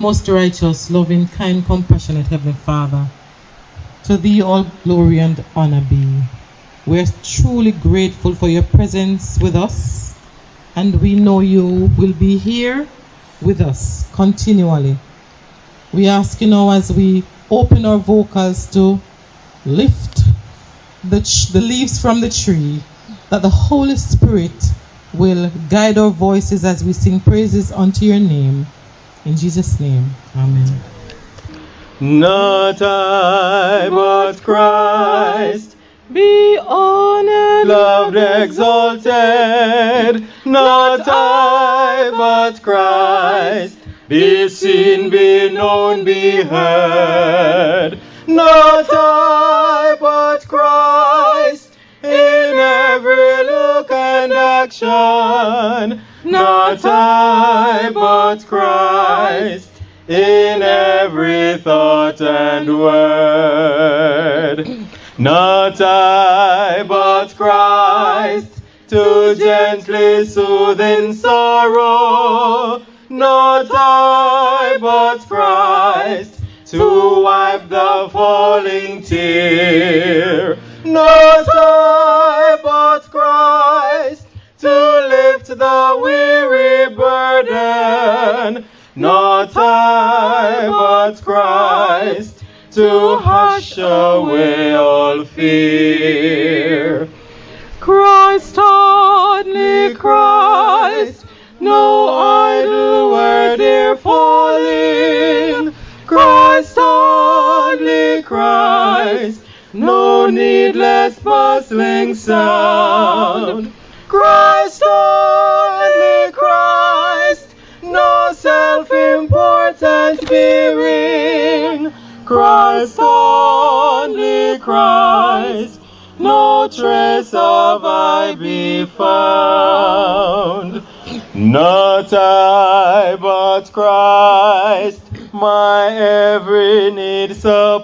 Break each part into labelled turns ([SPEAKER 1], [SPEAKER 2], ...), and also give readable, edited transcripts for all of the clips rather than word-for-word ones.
[SPEAKER 1] Most righteous, loving, kind, compassionate Heavenly Father, to Thee all glory and honor be. We are truly grateful for Your presence with us, and we know You will be here with us continually. We ask You now, as we open our vocals to lift the leaves from the tree, that the Holy Spirit will guide our voices as we sing praises unto Your name. In Jesus' name, amen.
[SPEAKER 2] Not I, but Christ,
[SPEAKER 1] be honored,
[SPEAKER 2] loved, exalted. Not I, but Christ, be seen, be known, be heard. Not I, but Christ, in every look and action. Not I, but Christ, in every thought and word. Not I, but Christ, to gently soothe in sorrow. Not I, but Christ, to wipe the falling tear. Not I, but Christ, to lift the weary burden. Not I, but Christ, to hush away all fear.
[SPEAKER 1] Christ, only Christ, no idle word e'er falling. Christ, only Christ, no needless bustling sound. Christ, only Christ, no self-important fearing. Christ, only Christ, no trace of I be found.
[SPEAKER 2] Not I, but Christ, my every need supplying.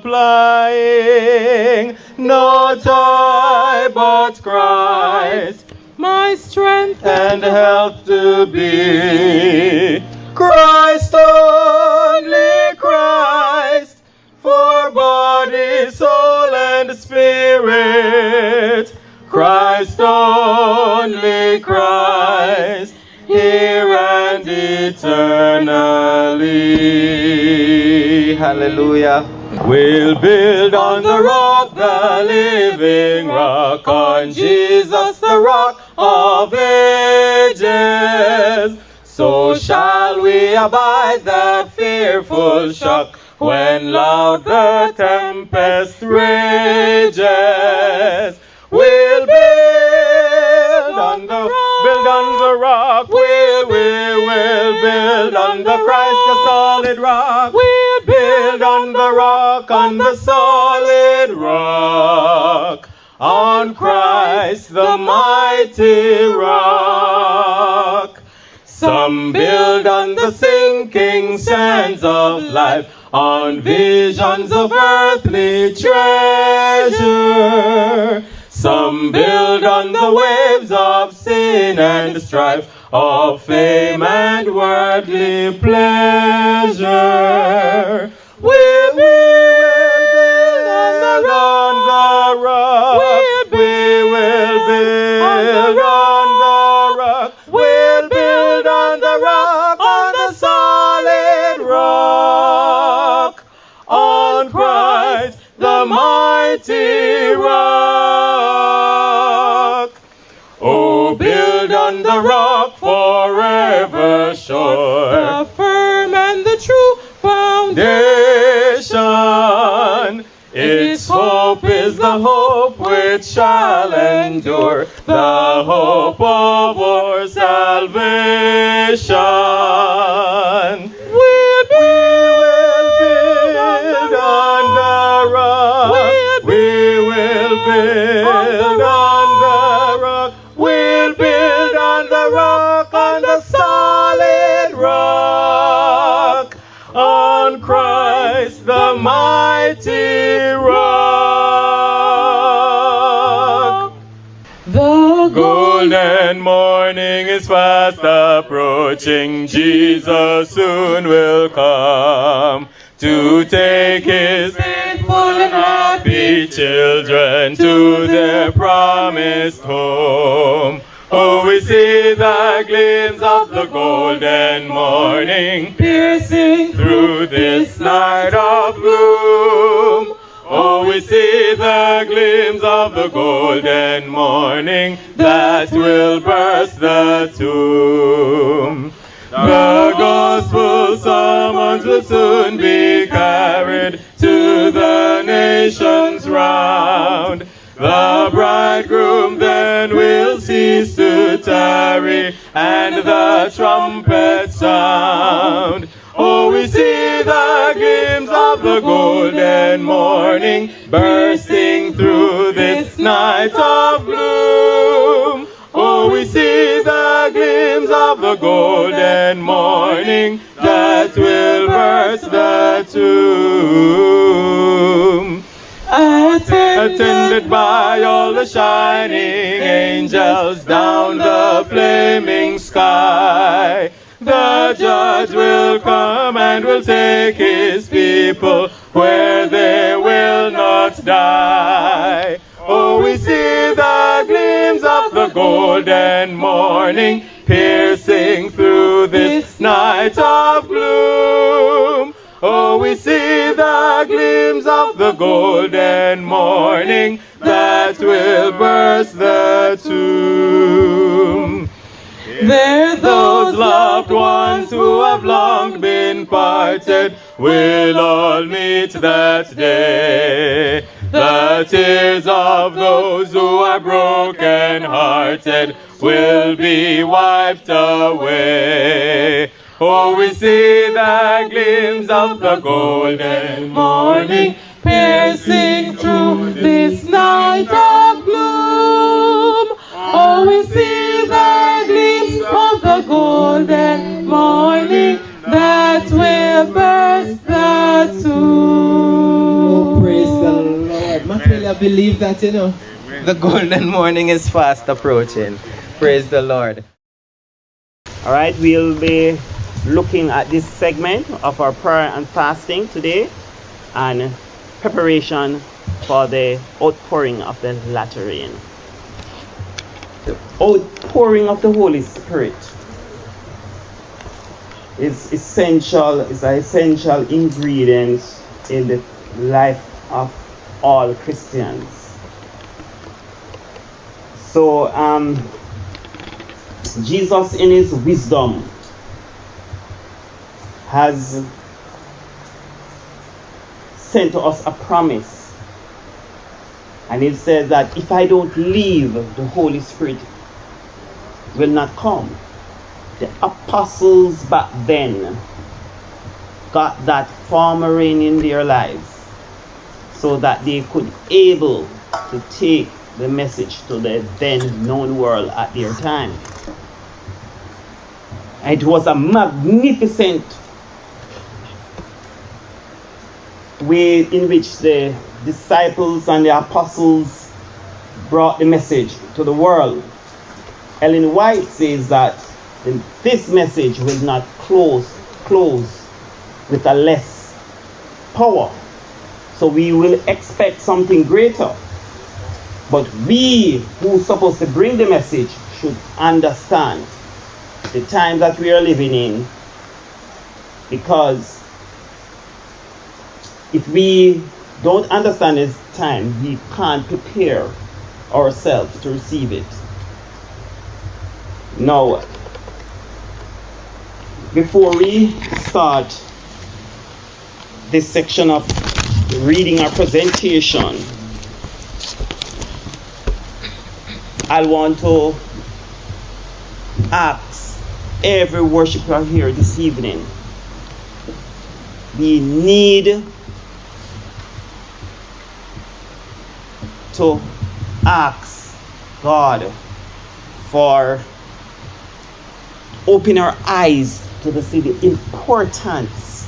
[SPEAKER 2] Not I, but Christ,
[SPEAKER 1] my strength
[SPEAKER 2] and health to be. Christ, only Christ, for body, soul, and spirit. Christ, only Christ, here and eternally. Hallelujah. We'll build on the rock, the living rock, on Jesus, the rock of ages. So shall we abide the fearful shock when loud the tempest rages. We'll build on the rock. We will build on the Christ, the solid rock. We'll build on the rock, on the solid rock. On Christ, the mighty rock. Some build on the sinking sands of life, on visions of earthly treasure. Some build on the waves of sin and strife, of fame and worldly pleasure. We will build on the rock. We will build on the rock. We'll build on the rock, on the solid rock. On Christ, the mighty rock. Oh, build on the rock forever sure,
[SPEAKER 1] the firm and the true
[SPEAKER 2] foundation. Its hope is the hope which shall endure, the hope of our salvation. We will build on the rock. We will build on the rock. We'll build on the rock, on the solid rock. On Christ, the mighty rock.
[SPEAKER 1] The
[SPEAKER 2] Golden golden morning is fast approaching. Jesus soon will come to take his faithful and happy children to their promised home. Oh, we see the gleams of the golden morning piercing through this night of gloom. Oh, we see the gleams of the golden morning that will burst the tomb. The gospel summons will soon be carried to the nations round. The bridegroom then will cease to tarry, and the trumpet sound. Oh, we see the gleams of the golden morning bursting through this night of gloom. Oh, we see the gleams of the golden morning that will burst the tomb. Attended by all the shining angels down the flaming sky, the judge will come and will take his people where they will not die. Oh, we see the gleams of the golden morning piercing through this night of gloom. Oh, we see the gleams of the golden morning that will burst the tomb. There those loved ones who have long been parted will all meet that day. The tears of those who are broken hearted will be wiped away. Oh, we see the gleams of the golden morning piercing through this night of gloom. Oh, we see the gleams of the golden morning that will burst the tomb.
[SPEAKER 3] Oh, praise the Lord. Matilda, believe that, the golden morning is fast approaching. Praise the Lord.
[SPEAKER 4] All right, we'll be looking at this segment of our prayer and fasting today and preparation for the outpouring of the latter rain. The outpouring of the Holy Spirit is an essential ingredient in the life of all Christians. So Jesus in his wisdom has sent to us a promise, and it says that if I don't leave, the Holy Spirit will not come. The apostles back then got that former rain in their lives so that they could able to take the message to the then known world at their time. It was a magnificent way in which the disciples and the apostles brought the message to the world. Ellen White says that this message will not close with a less power. So we will expect something greater. But we who are supposed to bring the message should understand the time that we are living in, because if we don't understand this time, we can't prepare ourselves to receive it. Now, before we start this section of reading our presentation, I want to ask every worshiper here this evening, we need to ask God for open our eyes to see the importance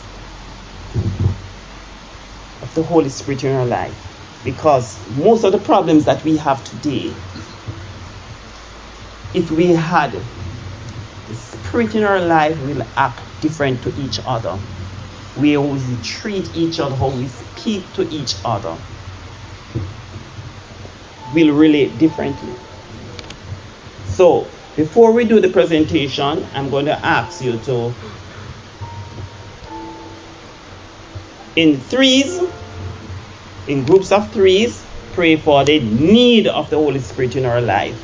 [SPEAKER 4] of the Holy Spirit in our life, because most of the problems that we have today if we had the Spirit in our life, we'll act different to each other. We always treat each other, how we speak to each other, will relate differently. So, before we do the presentation, I'm going to ask you to, in groups of threes, pray for the need of the Holy Spirit in our life.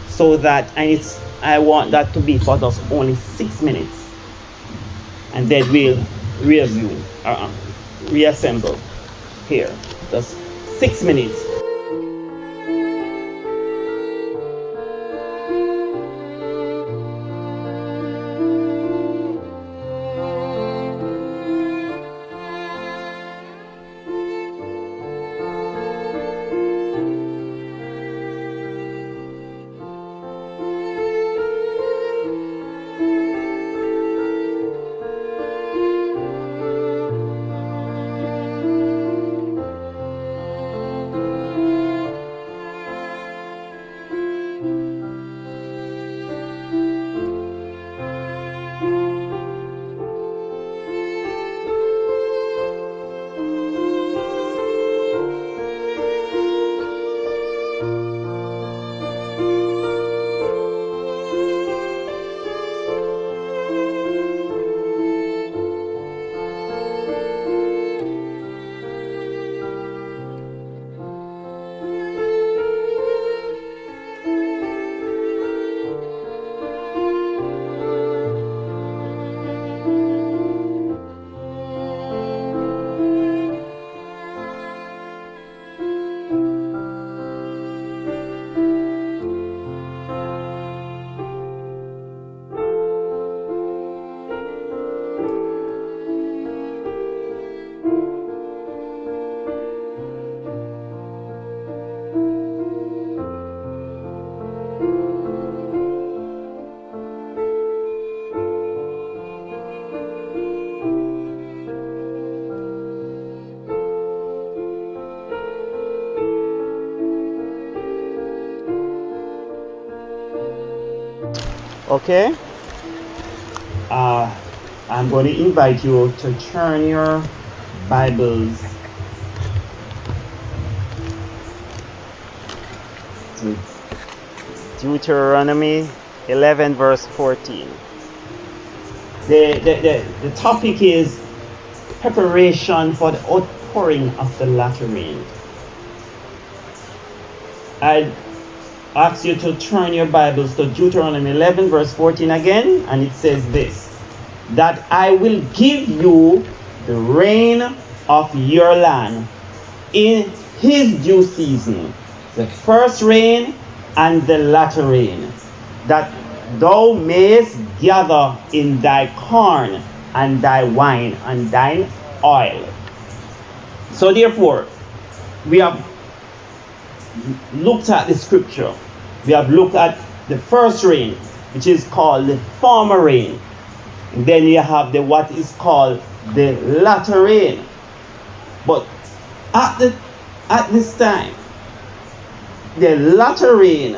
[SPEAKER 4] So that, I want that to be for us only 6 minutes. And then we'll reassemble here. Just 6 minutes. Okay? I'm going to invite you to turn your Bibles to Deuteronomy 11 verse 14. The topic is preparation for the outpouring of the latter rain. I ask you to turn your Bibles to Deuteronomy 11 verse 14 again, and it says this: that I will give you the rain of your land in his due season, the first rain and the latter rain, that thou mayest gather in thy corn and thy wine and thine oil. So therefore, we have looked at the scripture. We have looked at the first rain, which is called the former rain. And then you have the what is called the latter rain. But at this time, the latter rain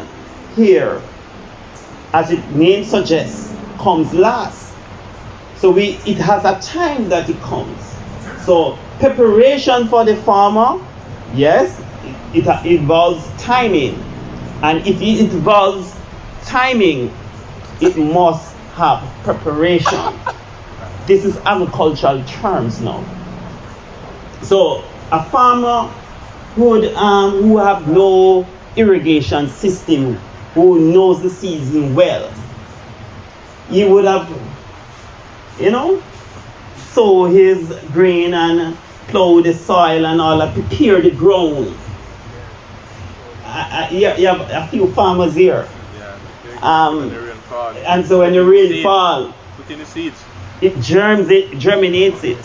[SPEAKER 4] here, as its name suggests, comes last. So it has a time that it comes. So preparation for the farmer, yes, it involves timing. And if it involves timing, it must have preparation. This is agricultural terms now. So a farmer who have no irrigation system, who knows the season well, he would have, sow his grain and plow the soil and all that, prepare the ground. You have a few farmers here. And so when the rain falls,
[SPEAKER 2] put in the seeds.
[SPEAKER 4] It germinates it.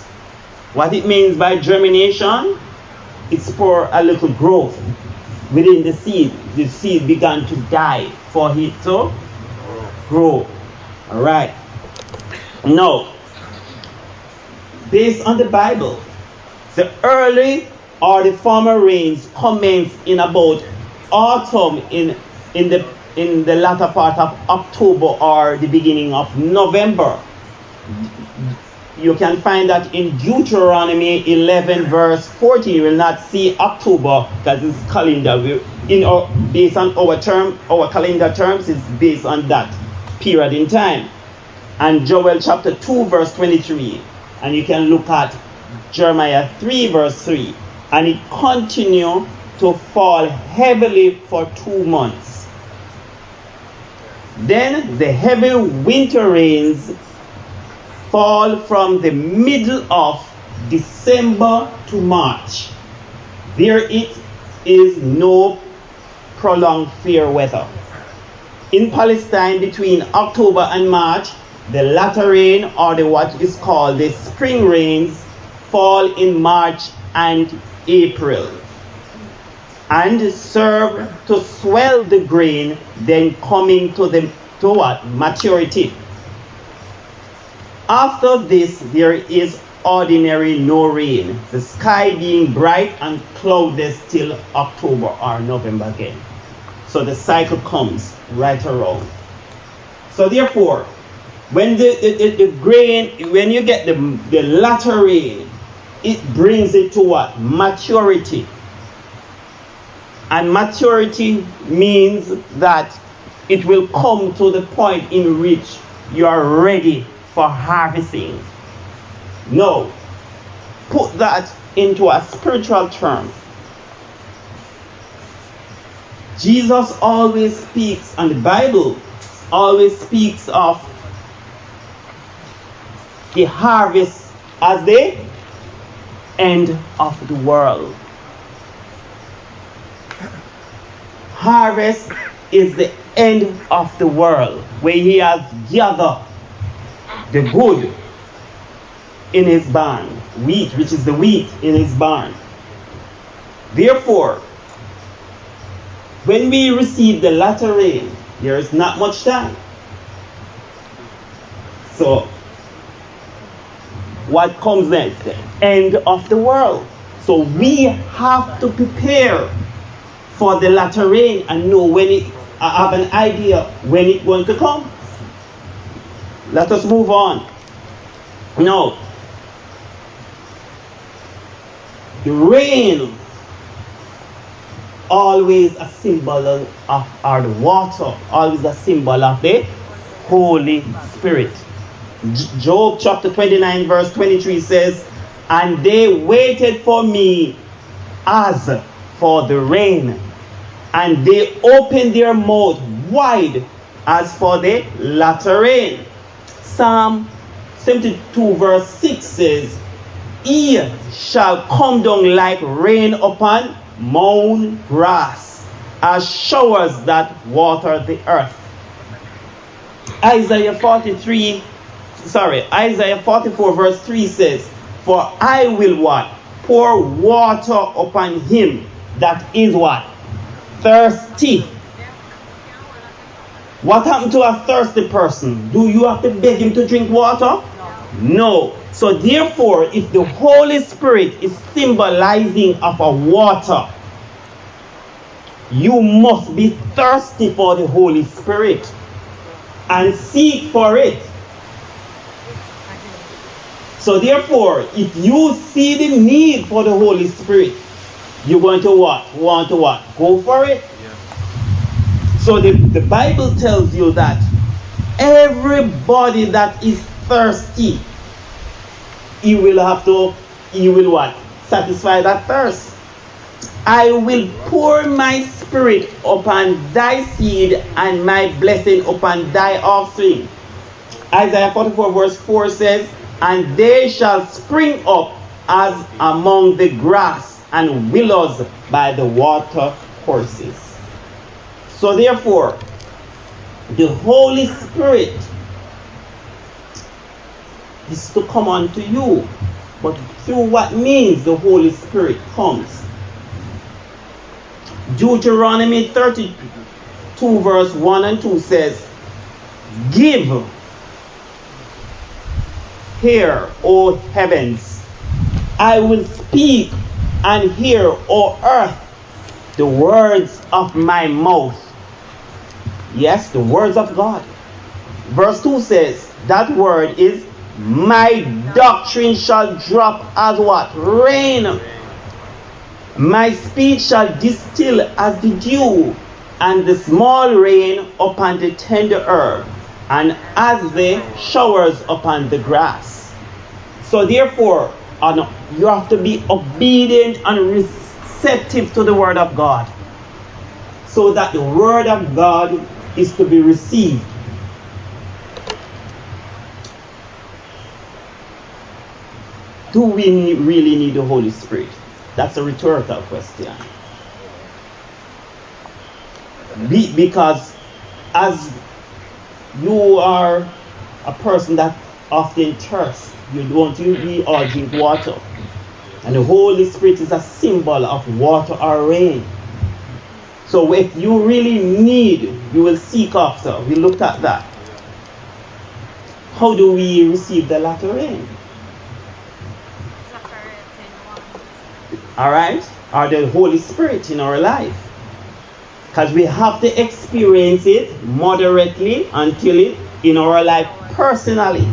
[SPEAKER 4] What it means by germination, it's for a little growth within the seed. The seed began to die for it to grow. All right. Now, based on the Bible, the early or the former rains commence in about autumn in the in the latter part of October or the beginning of November. You can find that in Deuteronomy 11 verse 14. You will not see October because it's calendar. Based on our calendar terms, it's based on that period in time. And Joel chapter 2 verse 23. And you can look at Jeremiah 3 verse 3. And it continues to fall heavily for 2 months. Then the heavy winter rains fall from the middle of December to March. There it is no prolonged fair weather. In Palestine, between October and March, the latter rain, or what is called the spring rains, fall in March and April and serve to swell the grain, then coming to maturity. After this, there is ordinary no rain, the sky being bright and cloudless till October or November again. So the cycle comes right around. So therefore, when the grain, when you get the latter rain, it brings it to what? Maturity. And maturity means that it will come to the point in which you are ready for harvesting. No. Put that into a spiritual term. Jesus always speaks, and the Bible always speaks of the harvest as the end of the world. Harvest is the end of the world, where he has gathered the good in his barn, wheat, which is the wheat in his barn. Therefore, when we receive the latter rain, there is not much time. So, what comes next? The end of the world. So we have to prepare for the latter rain and know when it, have an idea when it's going to come. Let us move on. Now, the rain, always a symbol of, or the water, always a symbol of the Holy Spirit. Job chapter 29 verse 23 says, and they waited for me as for the rain, and they opened their mouth wide as for the latter rain. Psalm 72 verse 6 says, he shall come down like rain upon mown grass, as showers that water the earth. Isaiah 44 verse 3 says, for I will what? Pour water upon him that is what? Thirsty. What happened to a thirsty person? Do you have to beg him to drink water? No. So therefore, if the Holy Spirit is symbolizing of a water, you must be thirsty for the Holy Spirit and seek for it. So therefore, if you see the need for the Holy Spirit, you're going to what? Want to what? Go for it. Yeah. So the Bible tells you that everybody that is thirsty, he will what? Satisfy that thirst. I will pour my spirit upon thy seed and my blessing upon thy offspring. Isaiah 44 verse 4 says, and they shall spring up as among the grass and willows by the water courses. So therefore, the Holy Spirit is to come unto you. But through what means the Holy Spirit comes? Deuteronomy 32 verse 1 and 2 says, give, hear, O heavens, I will speak, and hear, O earth, the words of my mouth. Yes, the words of God. Verse 2 says, that word is, my doctrine shall drop as what? Rain. My speech shall distill as the dew, and the small rain upon the tender herb, and as the showers upon the grass. So therefore, you have to be obedient and receptive to the word of God, so that the word of God is to be received. Do we really need the Holy Spirit? That's a rhetorical question. Because as you are a person that often thirsts, we all drink water. And the Holy Spirit is a symbol of water or rain. So if you really need, you will seek after. We looked at that. How do we receive the latter rain? Alright? Or the Holy Spirit in our life. Because we have to experience it moderately until it in our life personally.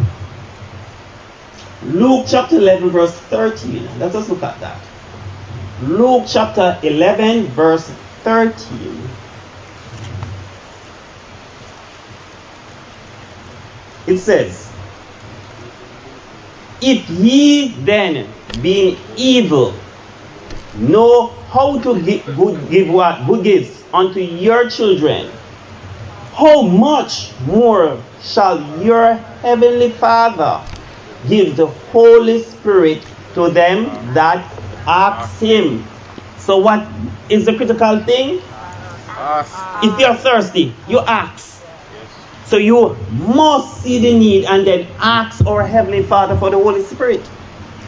[SPEAKER 4] Luke chapter 11 verse 13. Let us look at that. Luke chapter 11 verse 13. It says, if ye then, being evil, know how to give good gifts unto your children, how much more shall your heavenly Father give the Holy Spirit to them that ask him? So what is the critical thing? If you're thirsty, you ask. So you must see the need and then ask our Heavenly Father for the Holy Spirit.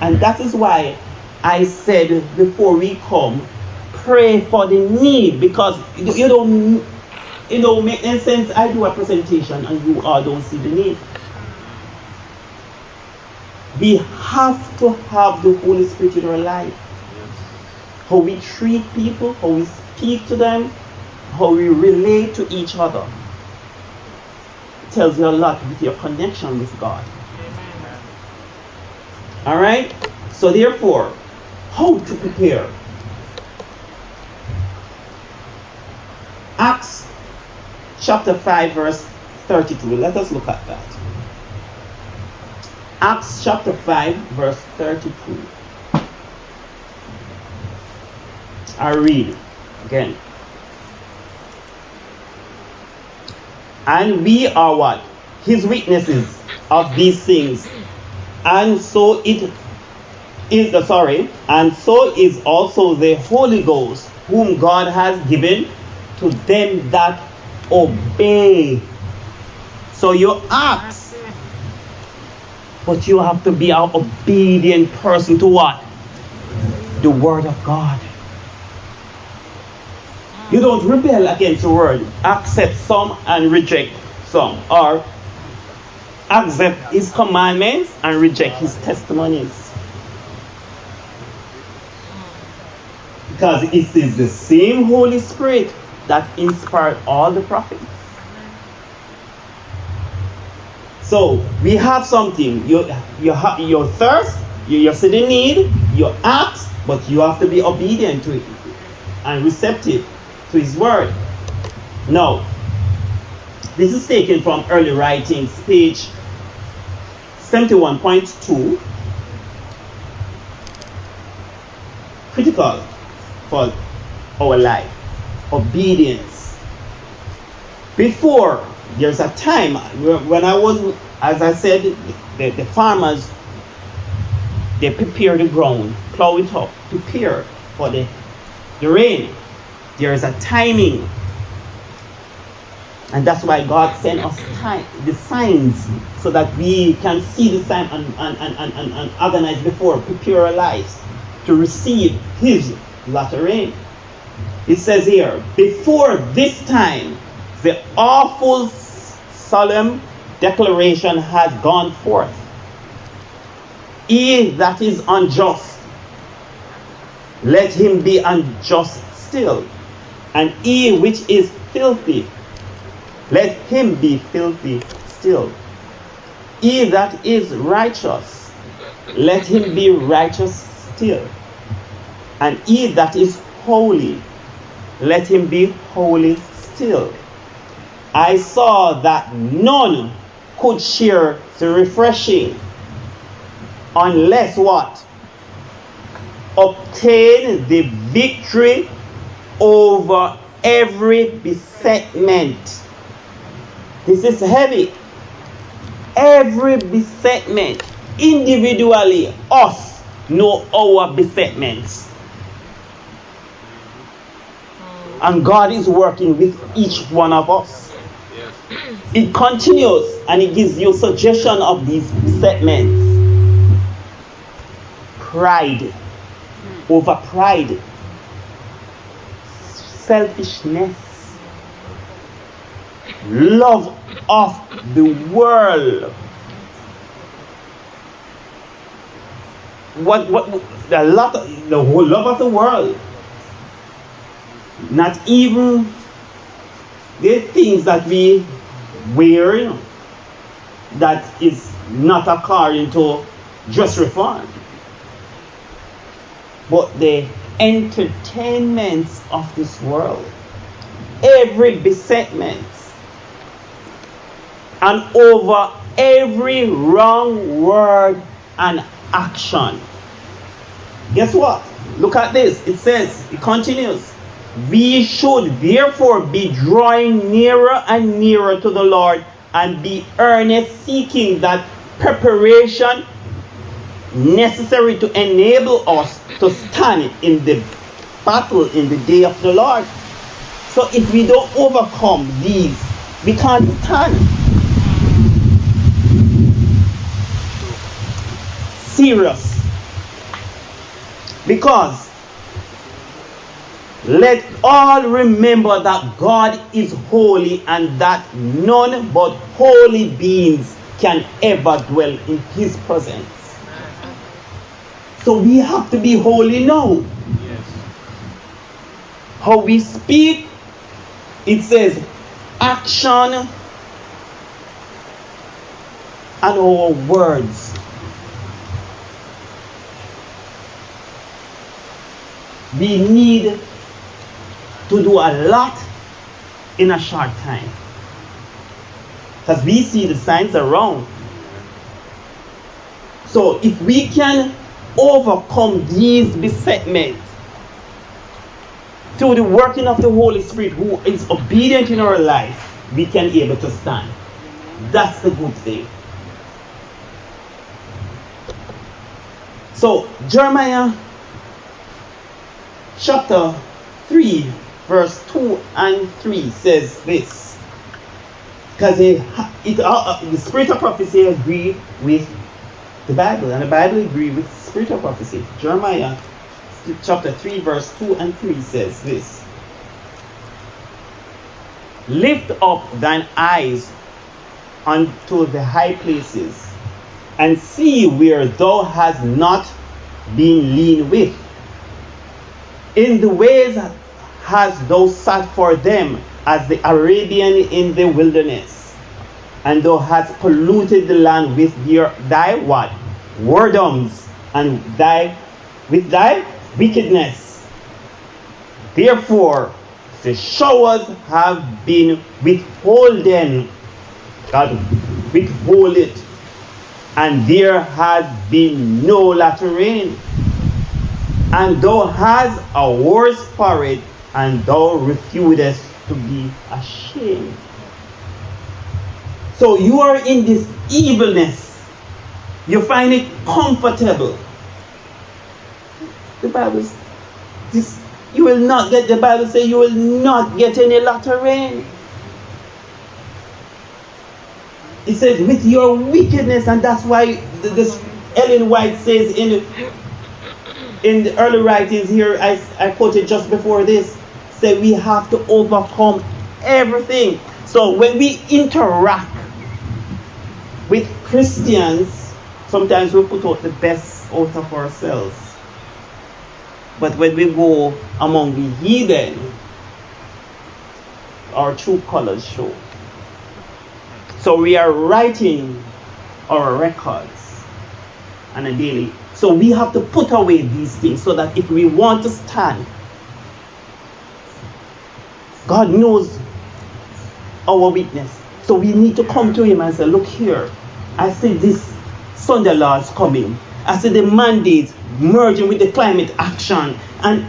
[SPEAKER 4] And that is why I said before we come, pray for the need, because you don't make any sense. I do a presentation and you all don't see the need. We have to have the Holy Spirit in our life. How we treat people, how we speak to them, how we relate to each other. It tells you a lot with your connection with God. Alright? So therefore, how to prepare? Acts chapter 5 verse 32. Let us look at that. Acts chapter 5 verse 32. I read again. And we are what? His witnesses of these things. And so and so is also the Holy Ghost, whom God has given to them that obey. So you ask, but you have to be an obedient person to what? The word of God. You don't rebel against the word. Accept some and reject some. Or accept his commandments and reject his testimonies. Because it is the same Holy Spirit that inspired all the prophets. So we have something. You have your thirst, you see the need, you ask, but you have to be obedient to it and receptive to his word. Now, this is taken from early writings, page 71.2. Critical for our life. Obedience. Before, there's a time when I was, as I said, the farmers, they prepare the ground, plow it up, prepare for the rain. There is a timing. And that's why God sent us the signs, so that we can see the sign and organize before, prepare our lives to receive his latter rain. It says here, before this time, the awful solemn declaration has gone forth. He that is unjust, let him be unjust still. And he which is filthy, let him be filthy still. He that is righteous, let him be righteous still. And he that is holy, let him be holy still. I saw that none could share the refreshing unless what? Obtain the victory over every besetment. This is heavy. Every besetment, individually, us know our besetments. And God is working with each one of us. It continues and it gives you suggestion of these besetments. Pride, over pride, selfishness, love of the world. The whole love of the world. Not even the things that we wear, that is not according to dress reform, but the entertainments of this world, every besetment, and over every wrong word and action. Guess what? Look at this. It says, it continues, we should therefore be drawing nearer and nearer to the Lord and be earnest, seeking that preparation necessary to enable us to stand in the battle in the day of the Lord. So if we don't overcome these, we can't stand. Serious. Because let all remember that God is holy and that none but holy beings can ever dwell in his presence. So we have to be holy now.
[SPEAKER 2] Yes.
[SPEAKER 4] How we speak, it says action and our words. We need to do a lot in a short time. Because we see the signs around. So if we can overcome these besetments through the working of the Holy Spirit who is obedient in our life, we can be able to stand. That's the good thing. So Jeremiah chapter 3 verse 2 and 3 says this, because the spirit of prophecy agree with the Bible, and the Bible agree with the spirit of prophecy. Jeremiah chapter 3 verse 2 and 3 says this, lift up thine eyes unto the high places, and see where thou hast not been lean with. In the ways hast thou sat for them as the Arabian in the wilderness, and thou hast polluted the land with thy what? Whoredoms, and with thy wickedness. Therefore the showers have been withholden, God withhold it, and there has been no latter rain. And thou hast a worse for it, and thou refusest to be ashamed. So you are in this evilness. You find it comfortable. The Bible says you will not get, the Bible says you will not get any latter rain. It says with your wickedness, and that's why this Ellen White says in the early writings here, I quoted just before this, say we have to overcome everything. So when we interact with Christians, sometimes we put out the best out of ourselves. But when we go among the heathen, our true colors show. So we are writing our records on a daily. So we have to put away these things so that if we want to stand, God knows our weakness. So we need to come to him and say, look here, I see this Sunday laws coming. I see the mandate merging with the climate action. And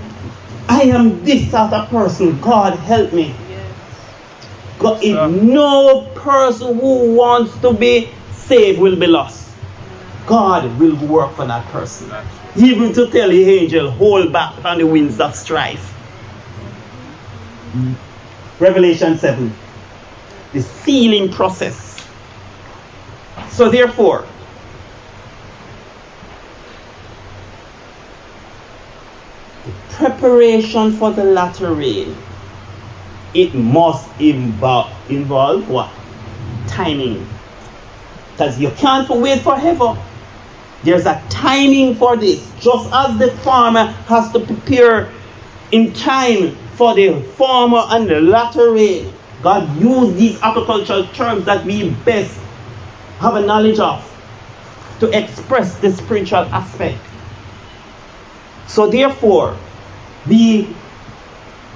[SPEAKER 4] I am this sort of person. God help me. God, if no person who wants to be saved will be lost, God will work for that person. Even to tell the angel, hold back on the winds of strife. Revelation 7. The sealing process. So therefore, the preparation for the latter rain, it must involve what? Timing. Because you can't wait forever. There's a timing for this. Just as the farmer has to prepare in time for the former and the latter rain, God used these agricultural terms that we best have a knowledge of to express the spiritual aspect. So therefore, we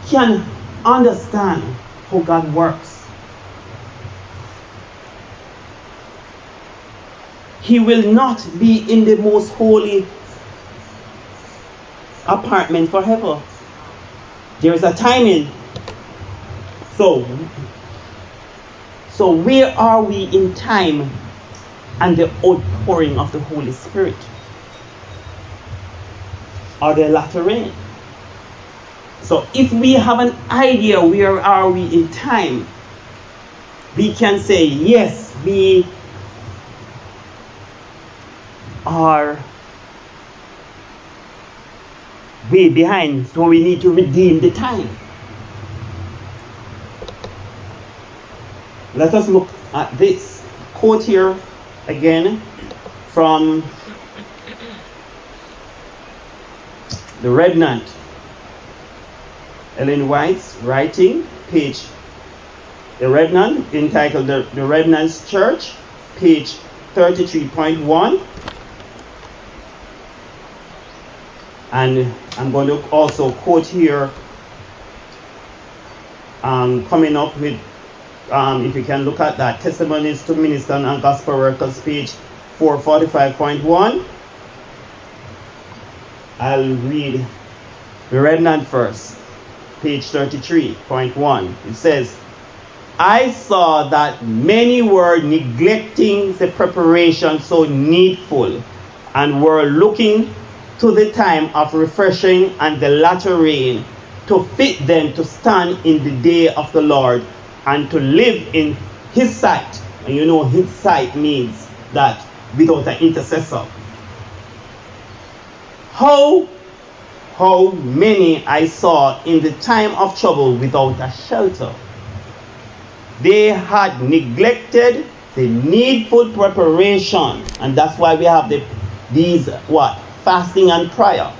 [SPEAKER 4] can understand how God works. He will not be in the most holy apartment forever. There is a timing. So where are we in time and the outpouring of the Holy Spirit? Are the latter rain? So if we have an idea where are we in time, we can say, yes, we are way behind, so we need to redeem the time. Let us look at this quote here again from the Remnant. Ellen White's writing, page, the Remnant, entitled The Remnant's Church, page 33.1. And I'm going to also quote here, coming up with, if you can look at that, Testimonies to Ministers and Gospel Workers, page 445.1. I'll read the Remnant first, page 33.1. It says, I saw that many were neglecting the preparation so needful and were looking to the time of refreshing and the latter rain to fit them to stand in the day of the Lord and to live in his sight. And you know, his sight means that without an intercessor. How many I saw in the time of trouble without a shelter. They had neglected the needful preparation, and that's why we have these fasting and prayer.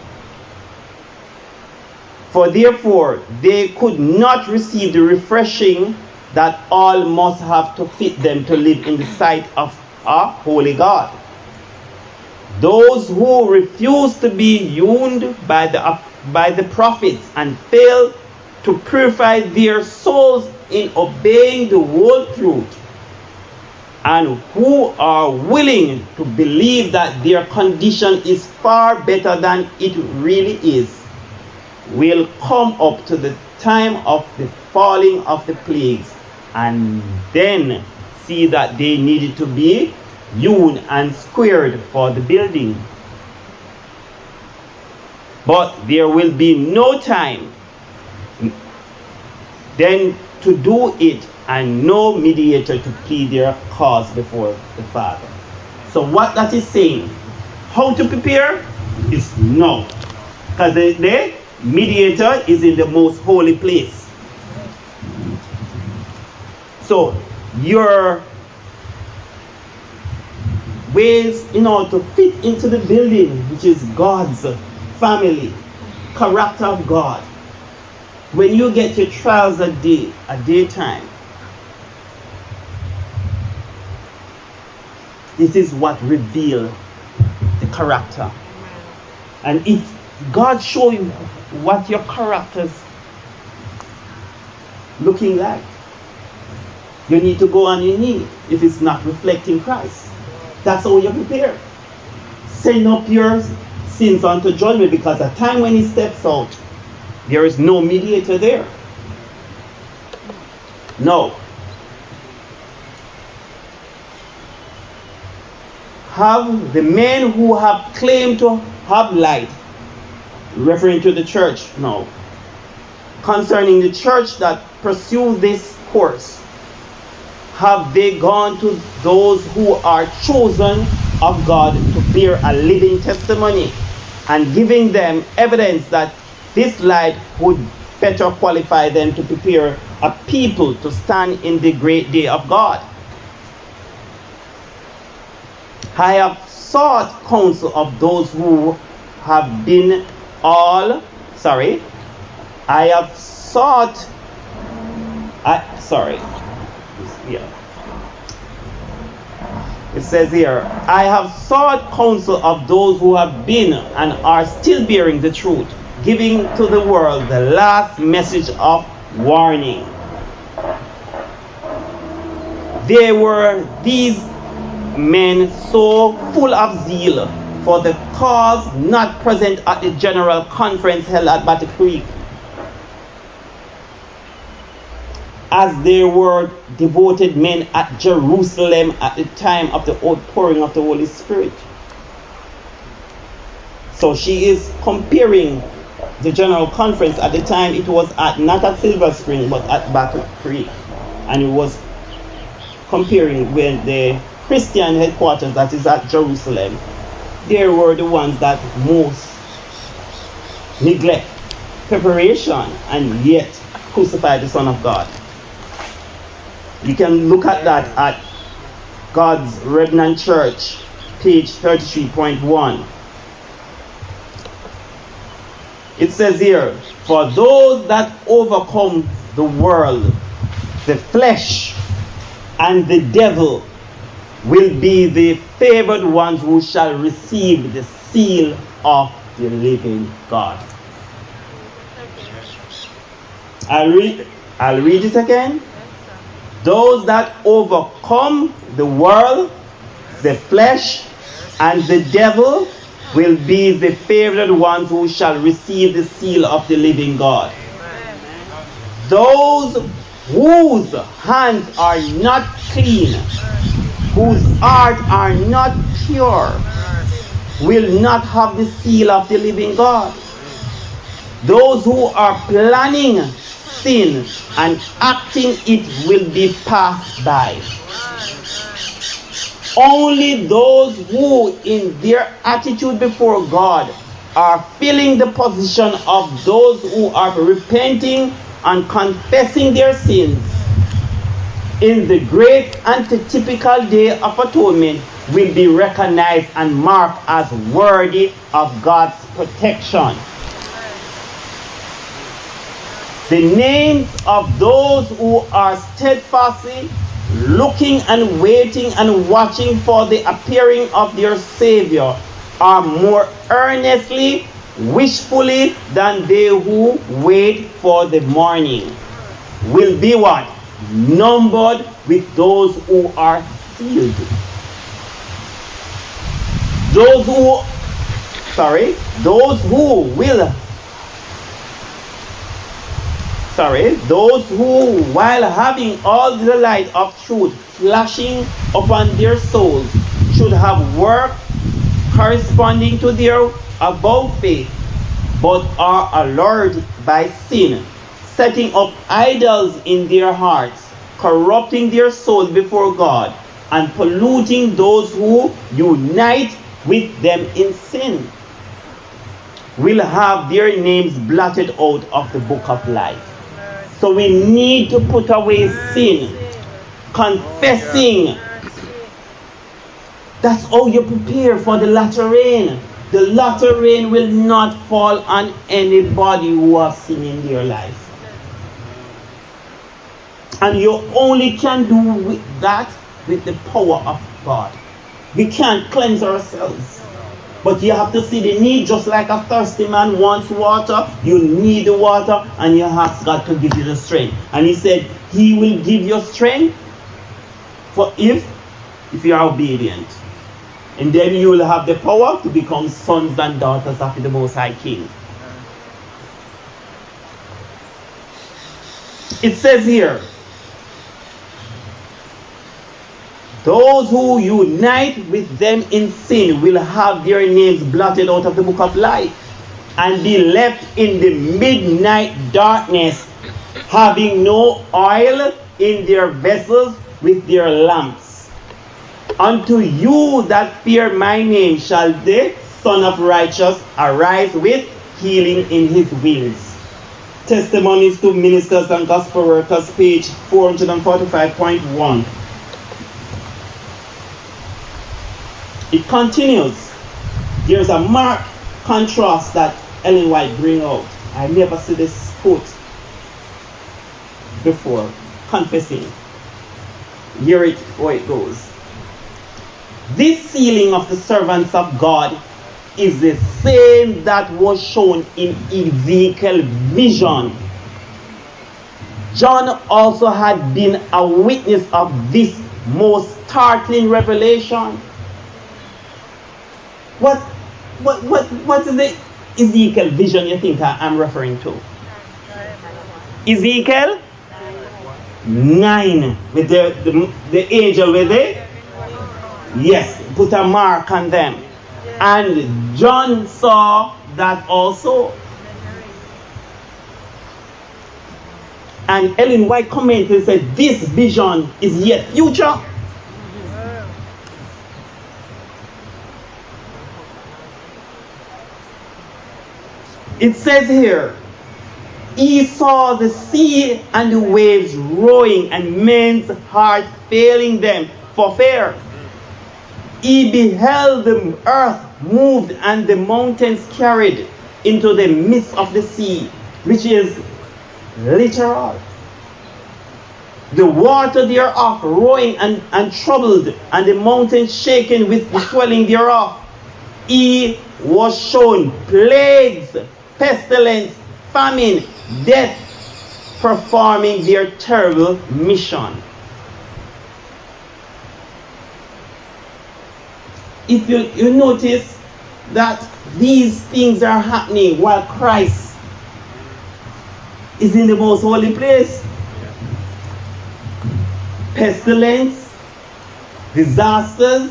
[SPEAKER 4] For therefore they could not receive the refreshing that all must have to fit them to live in the sight of a holy God. Those who refuse to be yooned by the prophets and fail to purify their souls in obeying the whole truth, and who are willing to believe that their condition is far better than it really is, will come up to the time of the falling of the plagues and then see that they needed to be hewn and squared for the building. But there will be no time then to do it, and no mediator to plead their cause before the Father. So what that is saying, how to prepare is no. Because the mediator is in the most holy place. So your ways in order to fit into the building, which is God's family, character of God. When you get your trials a daytime, It is what reveals the character. And if God show you what your character's looking like, you need to go on your knee if it's not reflecting Christ. That's how you prepare. Send up your sins unto judgment, because at the time when he steps out, there is no mediator there. No. Have the men who have claimed to have light, referring to the church now, concerning the church that pursue this course, have they gone to those who are chosen of God to bear a living testimony and giving them evidence that this light would better qualify them to prepare a people to stand in the great day of God? I have sought counsel of those who have been all, sorry, I have sought, yeah. It says here, I have sought counsel of those who have been and are still bearing the truth, giving to the world the last message of warning. There were these men so full of zeal for the cause not present at the general conference held at Battle Creek, as there were devoted men at Jerusalem at the time of the outpouring of the Holy Spirit. So she is comparing the general conference at the time. It was at, not at Silver Spring, but at Battle Creek. And it was comparing with the Christian headquarters that is at Jerusalem. They were the ones that most neglect preparation and yet crucify the Son of God. You can look at that at God's Remnant Church, page 33.1. It says here, for those that overcome the world, the flesh, and the devil will be the favored ones who shall receive the seal of the living God. I'll read it again. Those that overcome the world, the flesh, and the devil will be the favored ones who shall receive the seal of the living God. Those whose hands are not clean, whose hearts are not pure, will not have the seal of the living God. Those who are planning sin and acting it will be passed by. Only those who in their attitude before God are filling the position of those who are repenting and confessing their sins in the great antitypical day of atonement will be recognized and marked as worthy of God's protection. The names of those who are steadfastly looking and waiting and watching for the appearing of their Savior are more earnestly, wishfully than they who wait for the morning. Will be what? Numbered with those who are sealed. Those who, while having all the light of truth flashing upon their souls, should have work corresponding to their avowed faith, but are allured by sin, setting up idols in their hearts, corrupting their souls before God, and polluting those who unite with them in sin, will have their names blotted out of the book of life. So we need to put away sin, confessing. That's how you prepare for the latter rain. The latter rain will not fall on anybody who has sin in their life. And you only can do with that with the power of God. We can't cleanse ourselves. But you have to see the need, just like a thirsty man wants water. You need the water, and you ask God to give you the strength. And he said, he will give you strength for if you are obedient. And then you will have the power to become sons and daughters of the Most High King. It says here, those who unite with them in sin will have their names blotted out of the book of life and be left in the midnight darkness, having no oil in their vessels with their lamps. Unto you that fear my name shall the Son of Righteous arise with healing in his wings. Testimonies to Ministers and Gospel Workers, page 445.1. It continues. There's a marked contrast that Ellen White brings out. I never see this quote before, confessing. Hear it how it goes. This sealing of the servants of God is the same that was shown in Ezekiel's vision. John also had been a witness of this most startling revelation. What is the Ezekiel vision you think I'm referring to? Ezekiel 9 with the angel with it. Yes, put a mark on them. And John saw that also. And Ellen White commented and said, this vision is yet future. It says here, he saw the sea and the waves roaring and men's hearts failing them for fear. He beheld the earth moved and the mountains carried into the midst of the sea, which is literal. The water thereof roaring and troubled, and the mountains shaken with the swelling thereof. He was shown plagues, pestilence, famine, death, performing their terrible mission. If you notice that these things are happening while Christ is in the most holy place. Pestilence, disasters,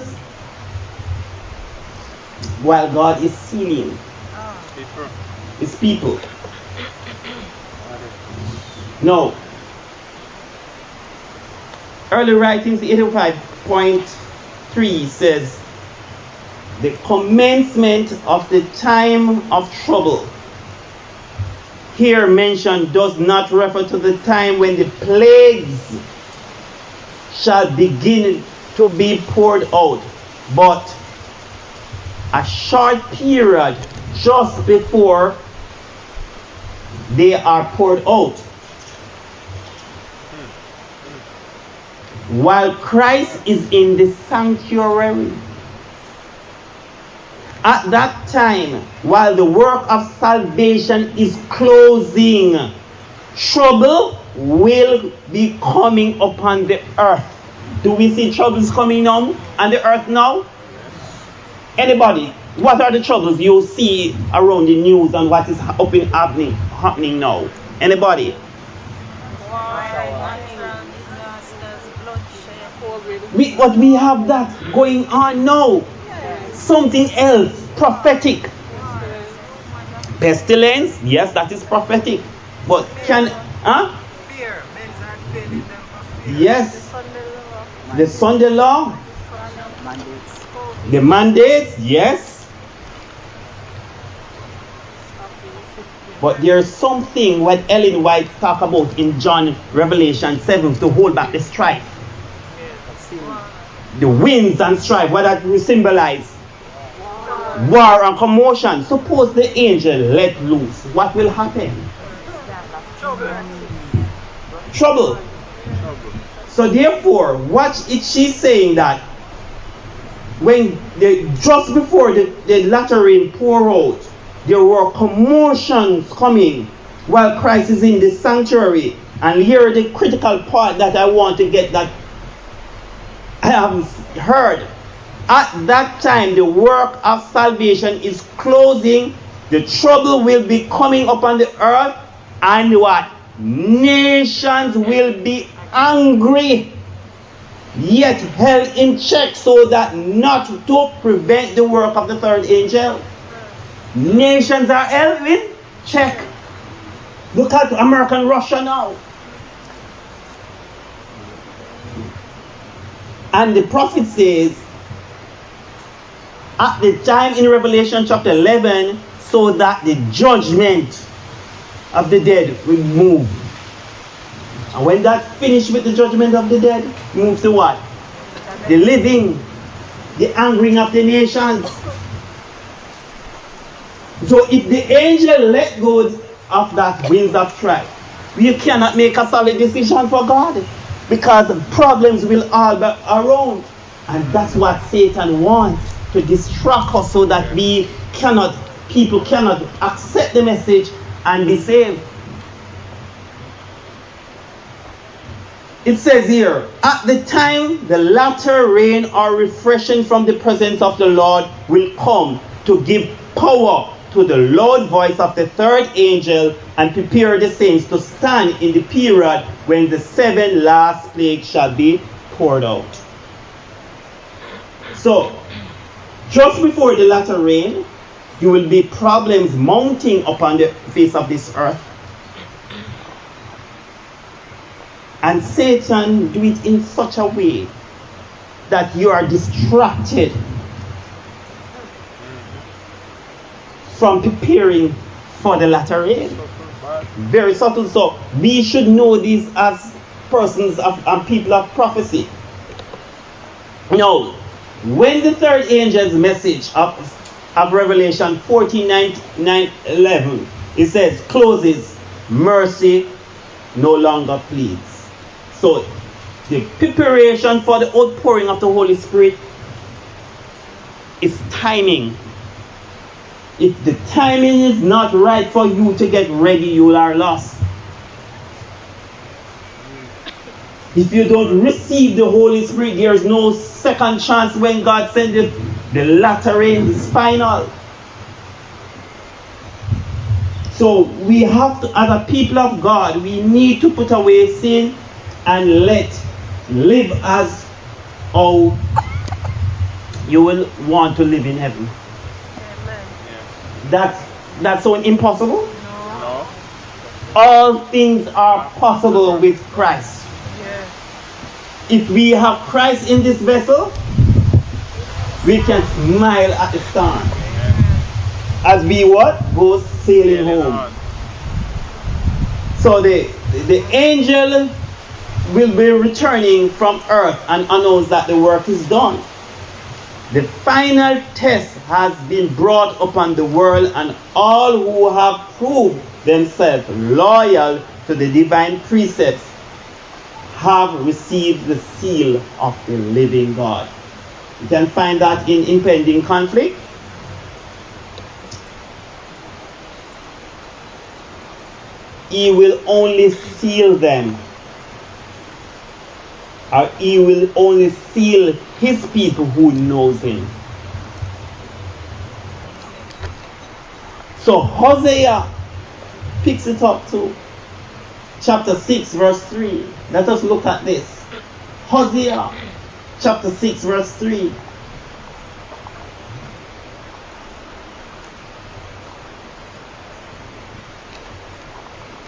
[SPEAKER 4] while God is sealing his people. No. Early writings 85.3 says, the commencement of the time of trouble here mentioned does not refer to the time when the plagues shall begin to be poured out, but a short period just before they are poured out. While Christ is in the sanctuary, at that time, while the work of salvation is closing, trouble will be coming upon the earth. Do we see troubles coming on the earth now? Anybody? What are the troubles you see around the news and what is happening now? Anybody? We have that going on now. Something else, prophetic. Pestilence, yes, that is prophetic. But fear, yes. The Sunday law. The mandates, yes. But there's something what Ellen White talk about in John Revelation 7 to hold back the strife. The winds and strife, what that will symbolize? War and commotion. Suppose the angel let loose, what will happen? Trouble. So therefore, what is she saying that just before the latter rain pour out, there were commotions coming while Christ is in the sanctuary. And here the critical part that I want to get, that I have heard. At that time, the work of salvation is closing. The trouble will be coming upon the earth. And what? Nations will be angry, yet held in check, so that not to prevent the work of the third angel. Nations are held in check. Look at American Russia now. And the prophet says, at the time in Revelation chapter 11, so that the judgment of the dead will move. And when that's finished with the judgment of the dead, move to what? The living, the angering of the nations. So if the angel let go of that winds of strife, we cannot make a solid decision for God, because the problems will all be around. And that's what Satan wants, to distract us so that people cannot accept the message and be saved. It says here, at the time the latter rain or refreshing from the presence of the Lord will come to give power to the loud voice of the third angel and prepare the saints to stand in the period when the 7 last plagues shall be poured out. So, just before the latter rain, there will be problems mounting upon the face of this earth. And Satan do it in such a way that you are distracted from preparing for the latter rain. Very subtle. So we should know this as persons and people of prophecy. Now, when the third angel's message of Revelation 14:9-11, it says, closes, mercy no longer pleads. So the preparation for the outpouring of the Holy Spirit is timing. If the timing is not right for you to get ready, you are lost. If you don't receive the Holy Spirit, there is no second chance when God sends it. The latter rain is final. So we have to, as a people of God, we need to put away sin and live as how you will want to live in heaven. That's so impossible?
[SPEAKER 2] No.
[SPEAKER 4] All things are possible with Christ.
[SPEAKER 5] Yeah.
[SPEAKER 4] If we have Christ in this vessel, we can smile at the storm. As we what? Go sailing home. So the angel will be returning from earth and announce that the work is done. The final test has been brought upon the world, and all who have proved themselves loyal to the divine precepts have received the seal of the living God. You can find that in impending conflict. He will only seal them, or he will only seal his people who knows him. So Hosea picks it up too. Chapter 6 verse 3. Let us look at this. Hosea chapter 6 verse 3.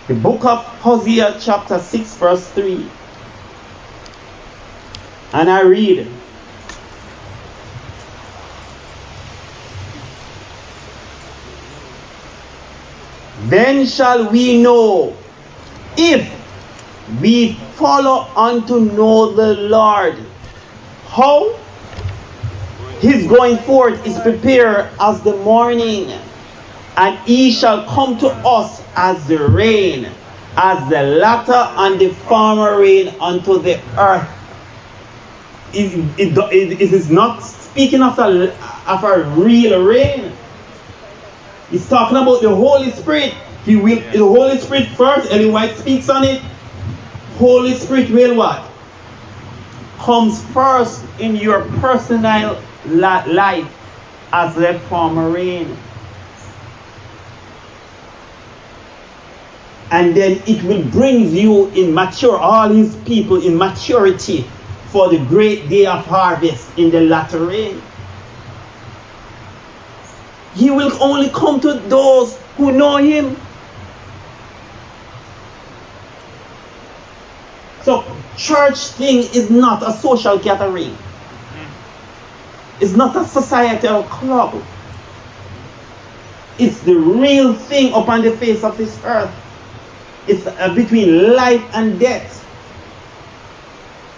[SPEAKER 4] The book of Hosea chapter 6 verse 3. And I read, then shall we know, if we follow on to know the Lord. How? His going forth is prepared as the morning, and he shall come to us as the rain, as the latter and the former rain unto the earth. it is not speaking of a real rain. It's talking about the Holy Spirit. The Holy Spirit first, Ellen White speaks on it. Holy Spirit will what? Comes first in your personal life as the former rain. And then it will bring you all his people in maturity for the great day of harvest in the latter rain. He will only come to those who know him. So church thing is not a social gathering. It's not a societal club. It's the real thing upon the face of this earth. It's between life and death.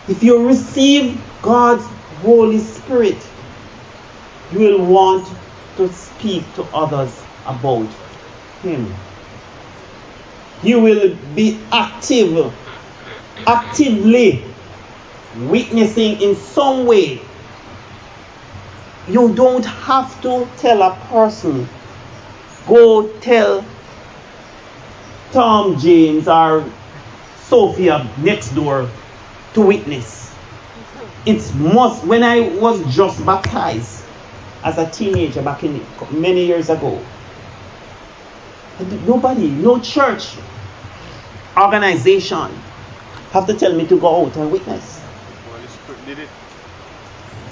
[SPEAKER 4] If you receive God's Holy Spirit, you will want to speak to others about him. You will be actively witnessing in some way. You don't have to tell a person, go tell Tom James or Sophia next door to witness. It's must. When I was just baptized as a teenager back in many years ago, nobody, no church organization have to tell me to go out and witness.
[SPEAKER 2] Holy Spirit did it.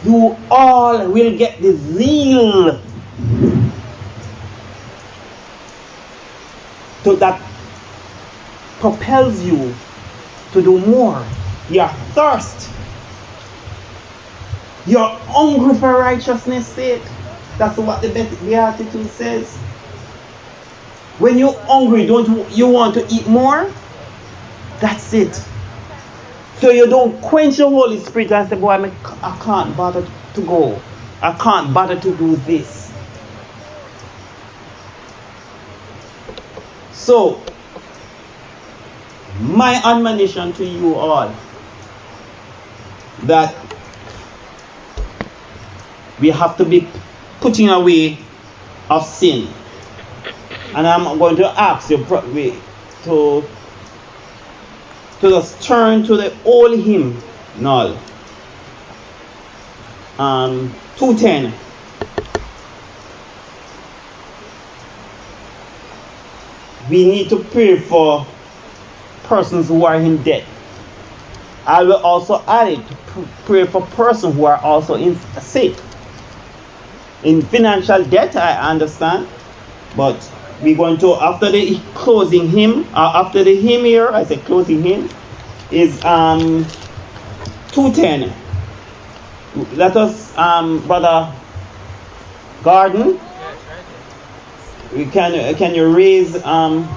[SPEAKER 4] You all will get the zeal that propels you to do more. Your thirst, your hunger for righteousness' sake. That's what the Beatitude says. When you're hungry, don't you want to eat more? That's it. So you don't quench the Holy Spirit and say, boy, I can't bother to go. I can't bother to do this. So, my admonition to you all, that we have to be putting away of sin. And I'm going to ask you to just turn to the old hymn, 210. We need to pray for persons who are in debt. I will also add it to pray for persons who are also sick. In financial debt, I understand, but we're going to, after the closing hymn, after the hymn here, I say closing hymn, is 210. Let us, Brother Garden, can you raise and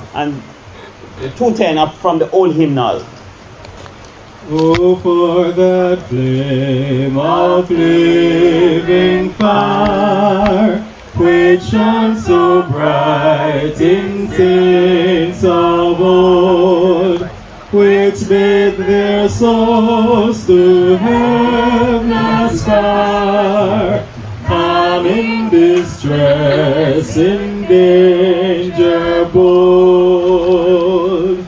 [SPEAKER 4] 210 up from the old hymnal?
[SPEAKER 2] Oh, for that flame of living fire, which shone so bright in saints of old, which bid their souls to heaven aspire, come in distress, in danger bold.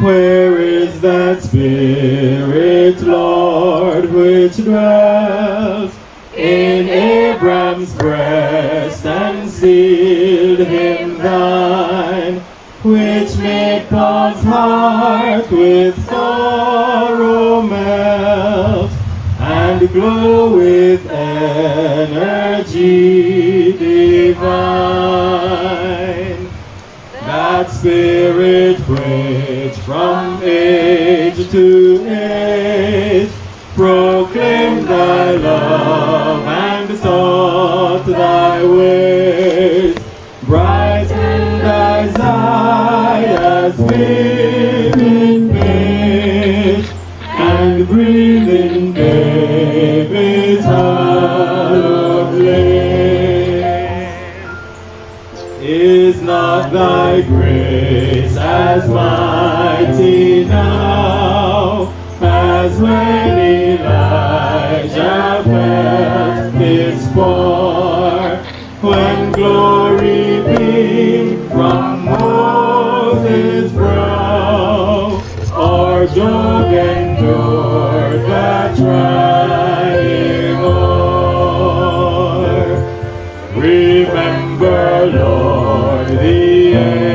[SPEAKER 2] Where is that Spirit, Lord, which dwells in Abraham's breast and sealed him thine, which made Paul's heart with sorrow melt and glow with energy divine? That Spirit which from age to age proclaimed thy love and taught thy ways, brightened thy side as vivid page, and breathed in David's hallowed land. Is not thy grace as mighty now as when Elijah Japheth is for, when glory beamed from Moses' brow, our Job endured the trying hour. Remember, Lord, the end